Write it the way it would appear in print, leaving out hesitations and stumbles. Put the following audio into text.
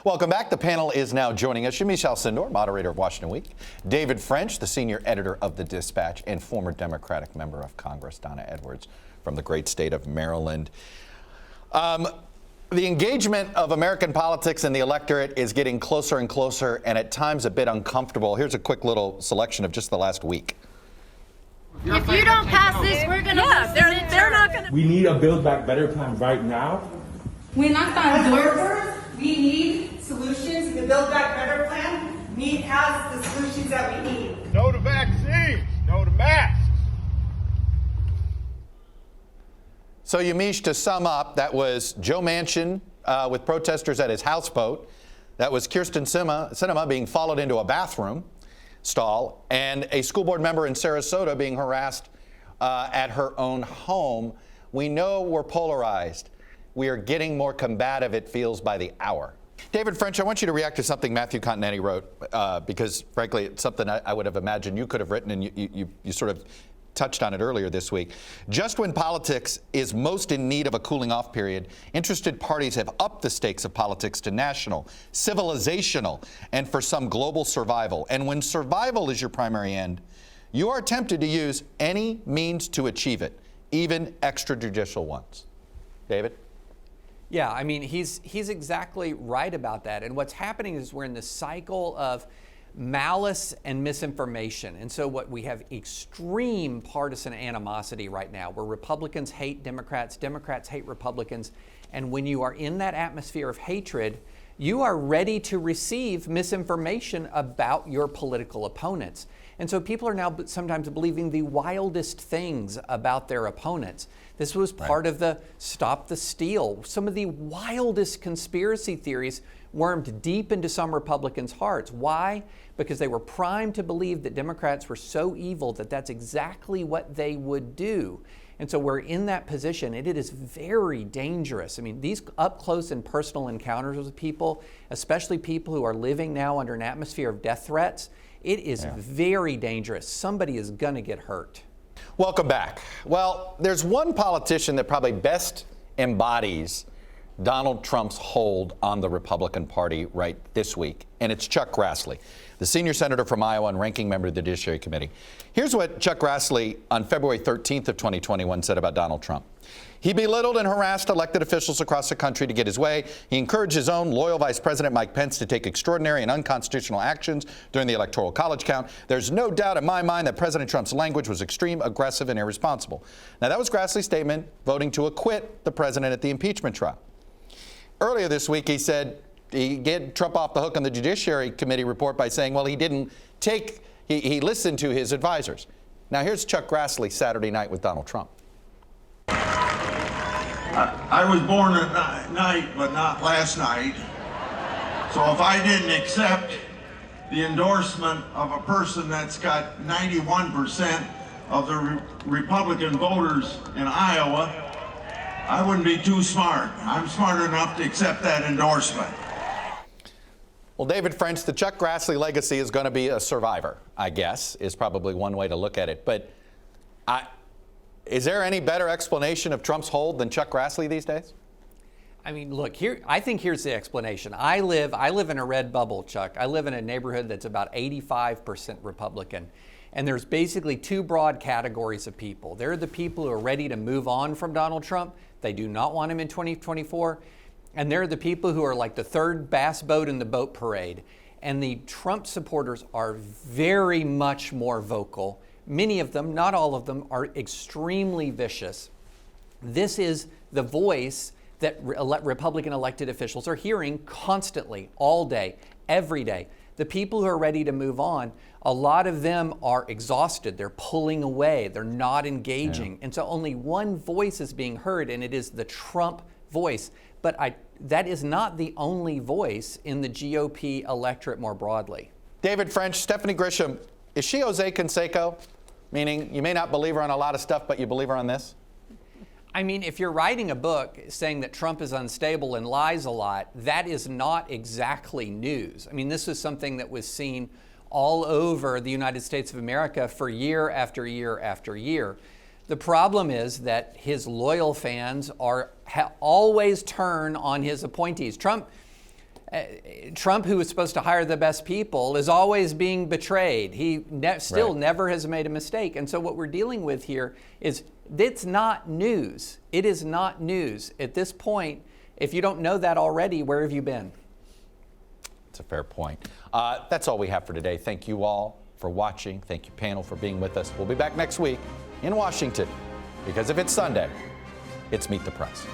Welcome back. The panel is now joining us. Yamiche Alcindor, moderator of Washington Week. David French, the senior editor of The Dispatch, and former Democratic member of Congress, Donna Edwards, from the great state of Maryland. The engagement of American politics and the electorate is getting closer and closer, and at times a bit uncomfortable. Here's a quick little selection of just the last week. If you don't pass this, we're going to they're not going to. We need a Build Back Better plan right now. We're not observers. We need solutions. The Build Back Better plan has the solutions that we need. No to vaccines, no to masks. So, Yamiche, to sum up, that was Joe Manchin with protesters at his houseboat. That was Kyrsten Sinema being followed into a bathroom stall, and a school board member in Sarasota being harassed at her own home. We know we're polarized. We are getting more combative, it feels, by the hour. David French, I want you to react to something Matthew Continetti wrote, because, frankly, it's something I would have imagined you could have written, and you sort of touched on it earlier this week. Just when politics is most in need of a cooling off period, interested parties have upped the stakes of politics to national, civilizational, and for some global survival. And when survival is your primary end, you are tempted to use any means to achieve it, even extrajudicial ones. David? Yeah, I mean, he's exactly right about that. And what's happening is we're in this cycle of malice and misinformation. And so what we have extreme partisan animosity right now, where Republicans hate Democrats, Democrats hate Republicans. And when you are in that atmosphere of hatred, you are ready to receive misinformation about your political opponents. And so people are now sometimes believing the wildest things about their opponents. This was part of the Stop the Steal. Some of the wildest conspiracy theories wormed deep into some Republicans' hearts. Why? Because they were primed to believe that Democrats were so evil that that's exactly what they would do. And so we're in that position, and it is very dangerous. I mean, these up close and personal encounters with people, especially people who are living now under an atmosphere of death threats, it is very dangerous. Somebody is going to get hurt. Welcome back. Well, there's one politician that probably best embodies Donald Trump's hold on the Republican Party right this week, and it's Chuck Grassley, the senior senator from Iowa and ranking member of the Judiciary Committee. Here's what Chuck Grassley on February 13th of 2021 said about Donald Trump. He belittled and harassed elected officials across the country to get his way. He encouraged his own loyal Vice President Mike Pence to take extraordinary and unconstitutional actions during the Electoral College count. There's no doubt in my mind that President Trump's language was extreme, aggressive, and irresponsible. Now, that was Grassley's statement voting to acquit the president at the impeachment trial. Earlier this week, he said he get Trump off the hook on the Judiciary Committee report by saying, well, he listened to his advisors. Now, here's Chuck Grassley Saturday night with Donald Trump. I was born at night, but not last night. So if I didn't accept the endorsement of a person that's got 91% of the Republican voters in Iowa, I wouldn't be too smart. I'm smart enough to accept that endorsement. Well, David French, the Chuck Grassley legacy is going to be a survivor, I guess, is probably one way to look at it. But is there any better explanation of Trump's hold than Chuck Grassley these days? I mean, look, I think here's the explanation. I live in a red bubble, Chuck. I live in a neighborhood that's about 85% Republican. And there's basically two broad categories of people. There are the people who are ready to move on from Donald Trump. They do not want him in 2024. And there are the people who are like the third bass boat in the boat parade. And the Trump supporters are very much more vocal. Many of them, not all of them, are extremely vicious. This is the voice that Republican elected officials are hearing constantly, all day, every day. The people who are ready to move on, a lot of them are exhausted. They're pulling away. They're not engaging. And so only one voice is being heard, and it is the Trump voice. But that is not the only voice in the GOP electorate more broadly. David French, Stephanie Grisham, is she Jose Canseco? Meaning you may not believe her on a lot of stuff, but you believe her on this? I mean, if you're writing a book saying that Trump is unstable and lies a lot, that is not exactly news. I mean, this is something that was seen all over the United States of America for year after year after year. The problem is that his loyal fans always turn on his appointees. Trump, Trump, who was supposed to hire the best people, is always being betrayed. He still never has made a mistake. And so what we're dealing with here is, it's not news. It is not news. At this point, if you don't know that already, where have you been? That's a fair point. That's all we have for today. Thank you all for watching. Thank you, panel, for being with us. We'll be back next week in Washington, because if it's Sunday, it's Meet the Press.